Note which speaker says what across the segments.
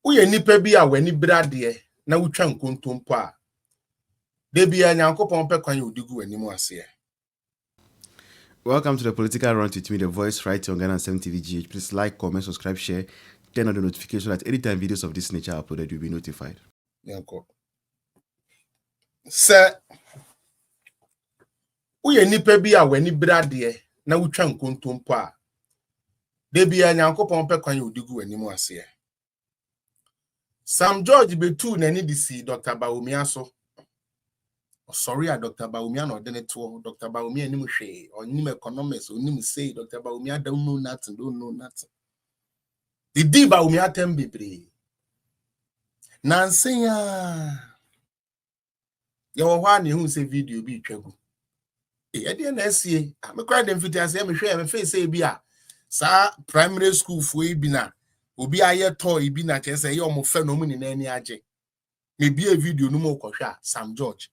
Speaker 1: Uye nipa bi a wani brade na wutwa nkontompo a de bia Nyankopon pe kwan odigu animu ase.
Speaker 2: Welcome to the Political Run with me, the voice right on Ghana 7 TVGH. Please like, comment, subscribe, share, turn on the notification that anytime videos of this nature are uploaded, you'll be notified.
Speaker 1: Yanko. Sir, uye nipa bi a wani brade na wutwa nkontompo a de bia Nyankopon pe kwan odigu animu ase. Sam George betu nani disi Dr. Bawumia so. Sorry, Dr. Bawumia no dene to Dr. Bawumia ni hwe onim economics onim say Dr. Bawumia don't know nothing. The di Bawumia tembebre. Nansen ya wo hwa ne hu say video bi twagu. E de na asie me kwa dem fiti ase me hwe me face e bi a sa primary school fo e bi na obi aye to e bi na kese ye omofa no mu ni na ani age. Me bi e video no mo kohwa Sam George.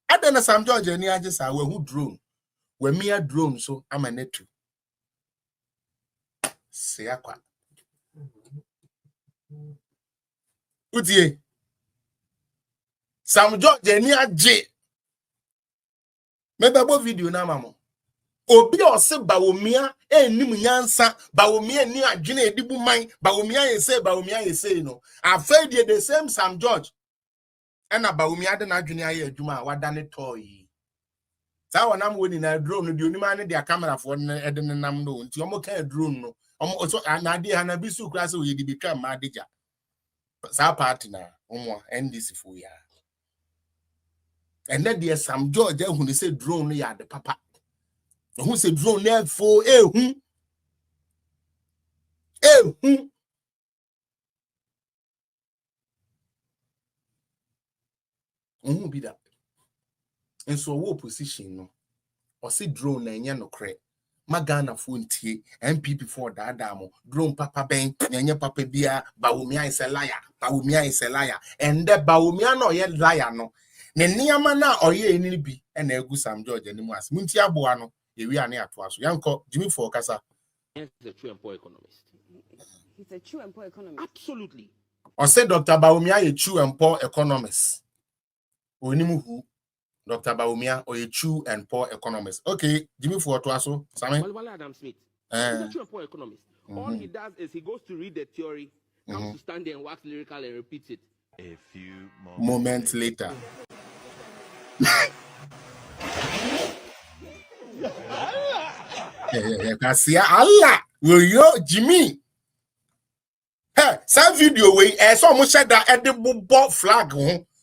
Speaker 1: Adana Sam George ani age sa we hu drone. We mia drone so amanetu. Se akwa. Utie. Sam George ani age. Me babo video na mamo. Obi ose Bawumia enim nyansa, Bawumia ni adwene edibu man, Bawumia yese no. Afraid the same Sam George. Ena Bawumia de na adwene aye adwuma wadane toy. Sa wonam woni na drone no de onima ne de camera fo ne ede ne nam no nti omo ka drone no. Omo so na de ha na bisu kura se oyedi betwa ma adeja. Sa party na omo NDC fo ya. And then there Sam George who say drone no ya de papa. Who say drone there for who be that. And so what position no or say drone na nya no kre magana phone tie MPP for that damo drone papa ben nya papa bia Bawumia is a liar and the Bawumia no ye liar no ne niama na oye ni bi na egu Sam George ani mu as munti aboa no ewi ane ato aso yanko Jimmy for kasa.
Speaker 3: He's a true and poor economist.
Speaker 4: He's a true and poor economist.
Speaker 3: Absolutely.
Speaker 1: Or say Dr. Bawumia a true and poor economist. Onimu who Dr. Bawumia or a true and poor economist. Okay, Jimmy for to aso. Sammy.
Speaker 3: Well, Adam Smith. He's a true and poor economist. All he does is he goes to read the theory, comes to stand there and wax lyrical and repeats it.
Speaker 5: A few
Speaker 1: moments later. Kasia Allah will yo Jimmy. Hey, some video we so almost said that edible flag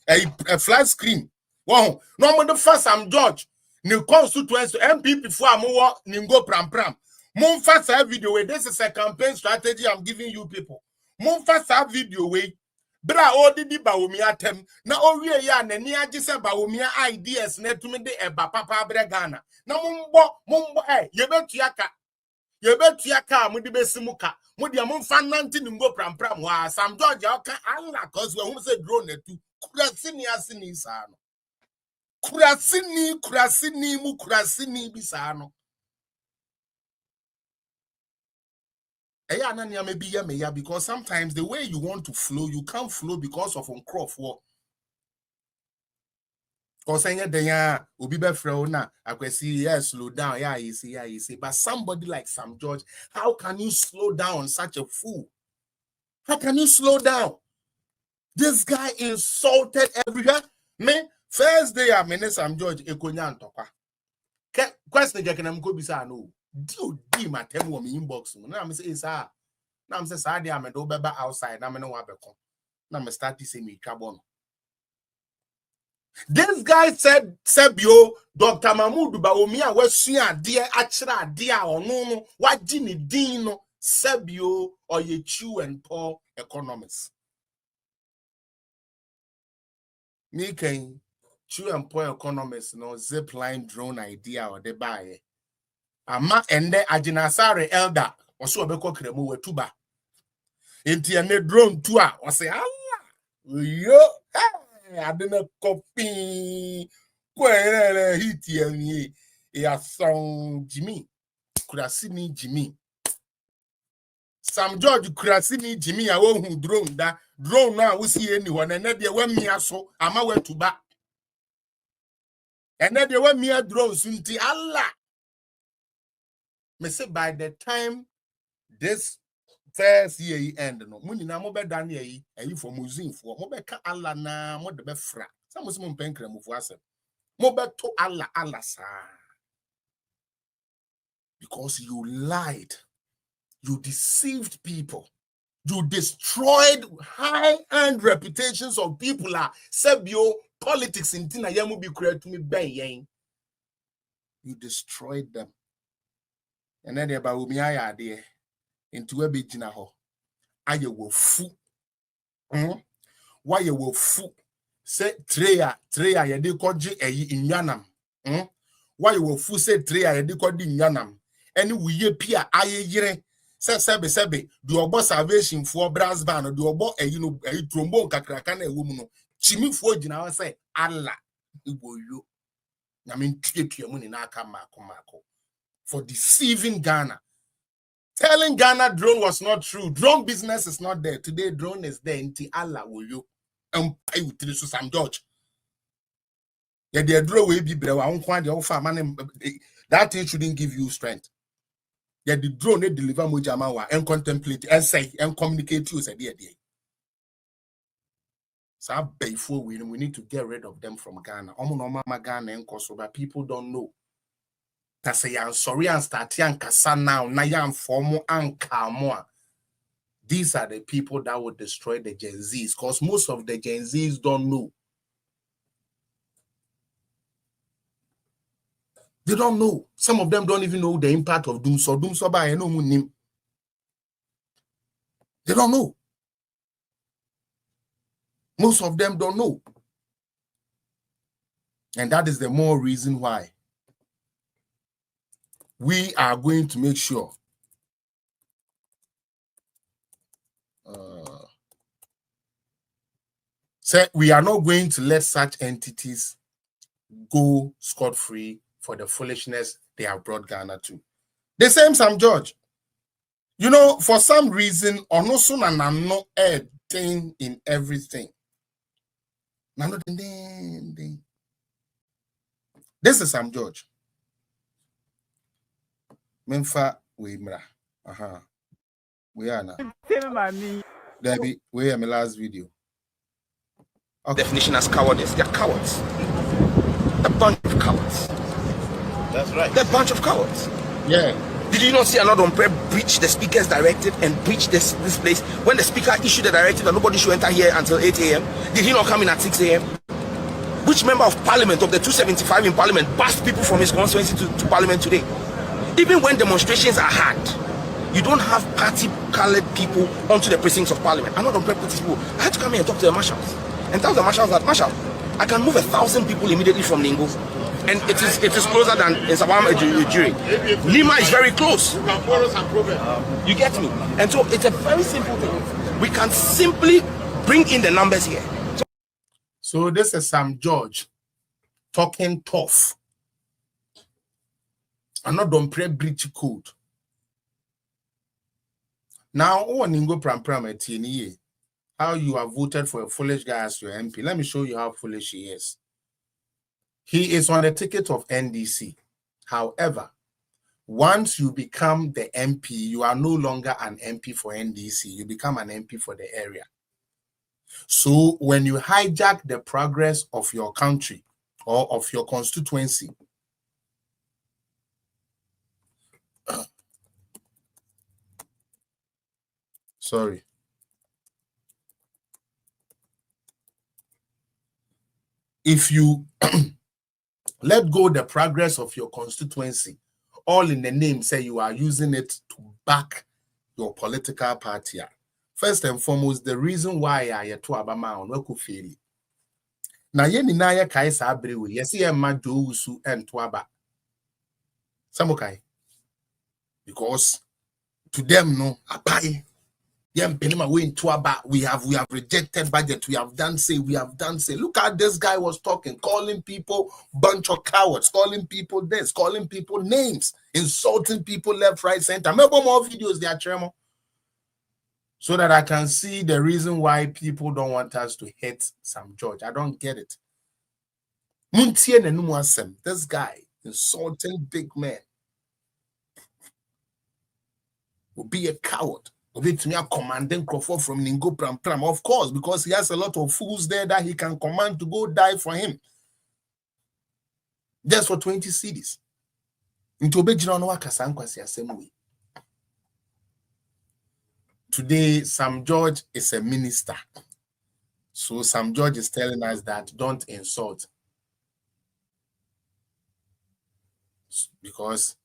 Speaker 1: a flag screen. Wow, no more the first Sam George. New constituency MPP before amowo ningo pram. Mon first video way. This is a campaign strategy I'm giving you people. Mon first video way. Bra odidi Bawumia tem na owie ya na ni age se Bawumia ideas na tumi de eba papa bre Ghana na mombo yebetuaka mudi besimuka mudi amfa nanti ningo pram wa Sam George aka Allah cause we hu se drone na tu kurasini asini sa no kurasini bisa no because sometimes the way you want to flow, you can't flow because of uncroft work. Because Obi Befreona, I can see slow down, you see. But somebody like Sam George, how can you slow down such a fool? How can you slow down? This guy insulted everywhere. Me, first day I mean Sam George Ekonyan Toka. Question Jack go bisa no. Do my tell me inbox. Now I'm say sir. Now I'm say sir dey am do beba outside. Now me no wa beko. Now me start to say me twabon. This guy said Sebio Dr. Mahmoud Bawumia wasua de achira de a ono no waji ni din no Sebio or ye true and poor economists. Me can true and poor economists no zipline drone idea or the buy. Ama ende ajinasare elder oso obekọ kremu wetuba enti ene drone tu a o se Allah yo adena copy kwere hit ye ya song Jimmy kurasini Jimmy Sam George Kurasini Jimmy a who drone that drone now we see anyone and then they went me so I'm away to back. And then they went me a drone soon to Allah. Me say by the time this first year end no money na mo be dan ye yi for museum for mo be ka Allah na mo de be fra. Some mo penkra mo fu asem. Mo be to Allah sa. Because you lied. You deceived people. You destroyed high-end reputations of people. Sebio politics in Tina Yamu be created to me ben. You destroyed them. And then about Umiya there into a bit jinaho. Aye will fu. Why you will fu? Say treya yedi koji in yanam. Why you will fu say treya yedi kodi in yanam. Any we pia aye yire. Sebe do obo salvation for brass band do obo a trombone kakraka na ewu mu no chimi fo gina say Allah igboyo na me ntietua mu ni na aka mako for deceiving Ghana, telling Ghana drone was not true. Drone business is not there today. Drone is there until Allah will you pay with the Sam George. Yeah, the drone will be better. That thing shouldn't give you strength. Yeah, the drone they deliver mojamawa and contemplate and say and communicate to us a day. So before we need to get rid of them from Ghana. Mama Ghana and Kosovo, people don't know. Say I'm sorry and start yan kasa now. Na yan formo and more. These are the people that will destroy the Gen Zs, because most of the Gen Zs don't know. They don't know. Some of them don't even know the impact of Doomso. Doomso by no name. They don't know. Most of them don't know. And that is the more reason why we are going to make sure we are not going to let such entities go scot-free for the foolishness they have brought Ghana to. The same Sam George. You know, for some reason, Onosun and I'm not thing in everything. This is Sam George. Memfa Wimra. We are now. Debbie, we are my last video. Okay.
Speaker 3: Definition as cowardice. They're cowards. A bunch of cowards.
Speaker 5: That's right.
Speaker 3: They're a bunch of cowards.
Speaker 1: Yeah.
Speaker 3: Did you not see another prayer breach the speaker's directive and breach this place when the speaker issued the directive that nobody should enter here until 8 a.m.? Did he not come in at 6 a.m.? Which member of parliament of the 275 in parliament passed people from his constituency to parliament today? Even when demonstrations are hard, you don't have party-colored people onto the precincts of parliament. I'm not on purpose people. I had to come here and talk to the marshals and tell the marshals that, Marshal, I can move 1,000 people immediately from Ningo. And it is closer than in Sabam Ejiri. Nima is very close. You get me? And so it's a very simple thing. We can simply bring in the numbers here.
Speaker 1: So this is Sam George talking tough. I'm not done pre breach code. Now, how you have voted for a foolish guy as your MP. Let me show you how foolish he is. He is on the ticket of NDC. However, once you become the MP, you are no longer an MP for NDC. You become an MP for the area. So when you hijack the progress of your country or of your constituency, sorry. If you let go the progress of your constituency, all in the name, say you are using it to back your political party. First and foremost, the reason why I to Abama on Weko Feli. Na ye ni na ye kai sa abrewe, yesi ye ma do usu and Twaba. Samokai. Because to them, no, Appiah. We have rejected budget. We have done say. Look at this guy was talking, calling people bunch of cowards, calling people this, calling people names, insulting people left, right, center. Remember more videos there, Tremo. so that I can see the reason why people don't want us to hit Sam George. I don't get it. This guy insulting big men will be a coward. Will be to me a commanding Crawford from Ningo Pram Pram. Of course, because he has a lot of fools there that he can command to go die for him. Just for 20 cedis. Today, Sam George is a minister. So Sam George is telling us that don't insult. Because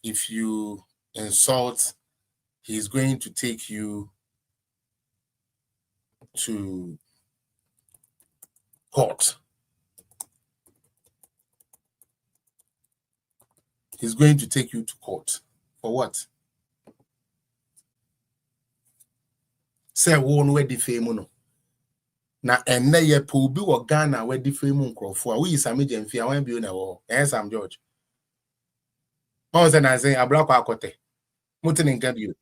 Speaker 1: if you insult, he's going to take you to court. He's going to take you to court. For what? Say one way defame no. Na enne ye po bi wo Ghana we defame nkrofo a we Sam Gemfi a wan bi na wo. Sam George. Mo say na say abla kwa akote. Mutin nka bi.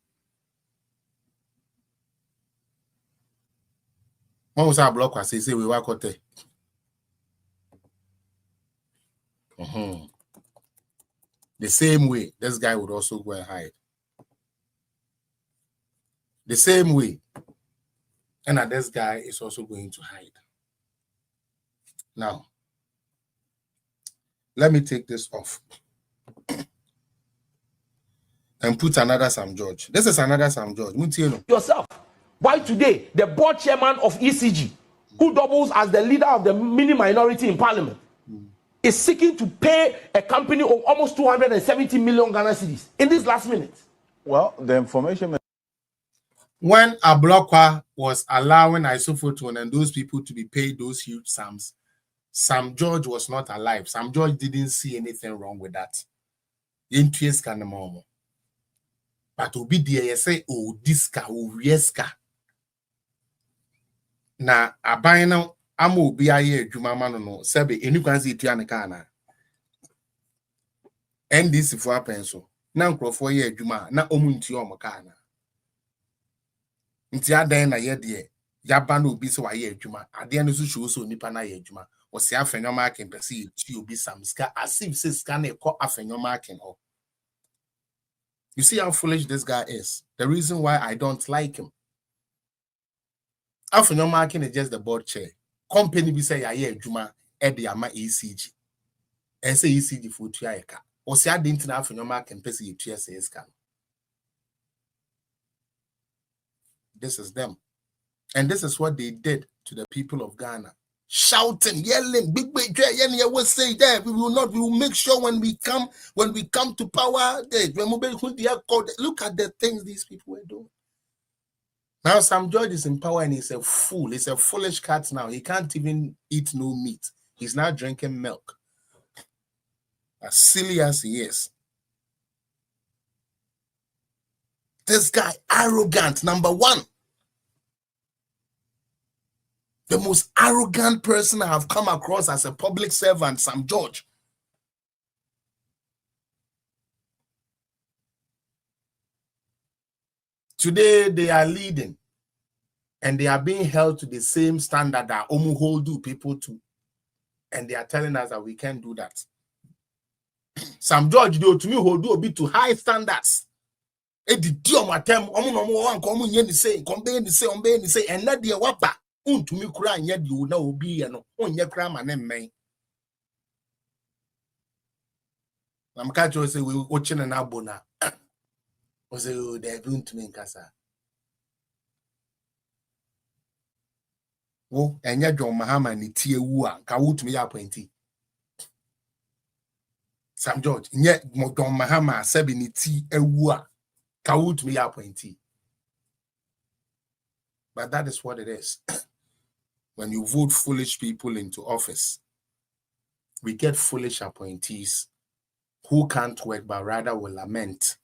Speaker 1: Mo say abla kwa say we wa akote. The same way, this guy would also go and hide. The same way, and that this guy is also going to hide. Now, let me take this off and put another Sam George. This is another Sam George.
Speaker 3: Yourself. Why today, the board chairman of ECG, who doubles as the leader of the mini minority in parliament, is seeking to pay a company of almost 270 million Ghana cedis in this last minute?
Speaker 5: Well, the information...
Speaker 1: When Ablokwa was allowing Isophoton and those people to be paid those huge sums, Sam George was not alive. Sam George didn't see anything wrong with that. But obi dey say oh diska oh rieska. Na aban no ama obi aye adwuma ma no sebe enukwan se etua ne ka na. NDC for apenso na nkrofo ye adwuma na omunti omoka na. Nti adan na ye de yaba na obi se wa ye adwuma ade no so show so nipa na ye adwuma o se afenwoma aken pese ti obi samska asif se ska na ekọ afenwoma aken ho. You see how foolish this guy is. The reason why I don't like him. Afenwoma aken is just the board chair. Company be say ye adwuma e de ama ECG. E say ECG for tu AyEka. O se adenti na afenwoma aken pese ye tu se ska. This is them. And this is what they did to the people of Ghana. Shouting, yelling, big yelling, I will say that we will make sure when we come to power, look at the things these people were doing. Now Sam George is in power and he's a fool. He's a foolish cat now. He can't even eat no meat. He's now drinking milk. As silly as he is. This guy, arrogant, number one. The most arrogant person I have come across as a public servant, Sam George. Today, they are leading. And they are being held to the same standard that Omuholdu people to. And they are telling us that we can't do that. Sam George, though, to me, hold a bit to high standards. And not the wapa. To me, cry and yet you know be an on your cram and then I'm catching say we watching an abona. Was they're going to me in Casa. Oh, and yet John Mahama ni tea woo can woot me appointee. Sam George, yet John Mahama sabi ni tea a woo can woot me appointee. But that is what it is. When you vote foolish people into office, we get foolish appointees who can't work but rather will lament.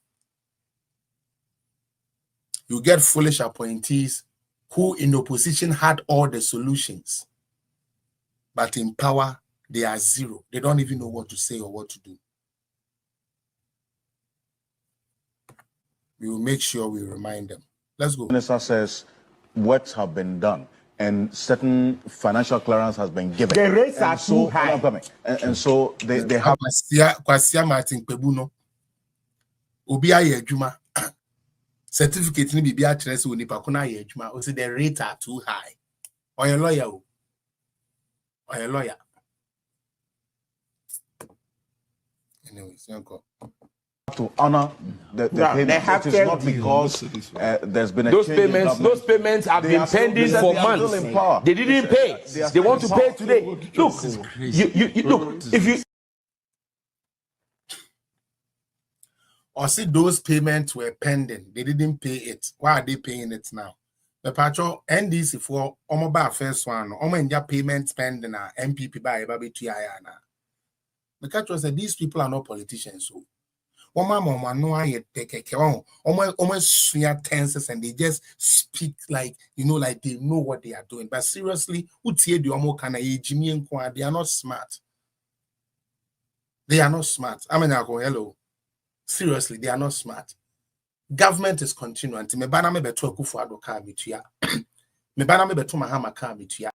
Speaker 1: You get foolish appointees who in opposition had all the solutions, but in power, they are zero. They don't even know what to say or what to do. We will make sure we remind them. Let's go.
Speaker 5: Minister says works have been done and certain financial clearance has been given.
Speaker 6: The rates
Speaker 5: And
Speaker 6: are
Speaker 5: so,
Speaker 6: too high.
Speaker 5: and so they have
Speaker 1: Kwasia Martin Pebuno. Obi aye adwuma. Certificate ni bibi a kire se onipa ko na aye adwuma. O say the rates are too high. Or a lawyer. Or a lawyer. Anyway,
Speaker 5: to honor the payment.
Speaker 6: have
Speaker 5: It is not
Speaker 6: kept
Speaker 5: because there's been a
Speaker 7: Those
Speaker 5: change in
Speaker 7: payments
Speaker 5: government.
Speaker 7: have
Speaker 5: They
Speaker 7: been
Speaker 5: are still-
Speaker 7: pending
Speaker 5: they
Speaker 7: for
Speaker 5: are still
Speaker 7: months.
Speaker 5: in power.
Speaker 7: They didn't pay.
Speaker 5: They are
Speaker 7: They want to
Speaker 5: still in
Speaker 7: pay
Speaker 5: power.
Speaker 7: today. Look, you look. If you
Speaker 1: or see those payments were pending, they didn't pay it. Why are they paying it now? The patrol NDC for Omoba first one, Omo payment pending MPP by Baby Tiana. The catch was that these people are not politicians. So Oma no I take almost tenses and they just speak like like they know what they are doing. But seriously, they are not smart. They are not smart. I mean, I go hello. Seriously, they are not smart. Government is continuing. Me bana me beto akufu ado ka mitua. Me bana me beto mahama ka mitua.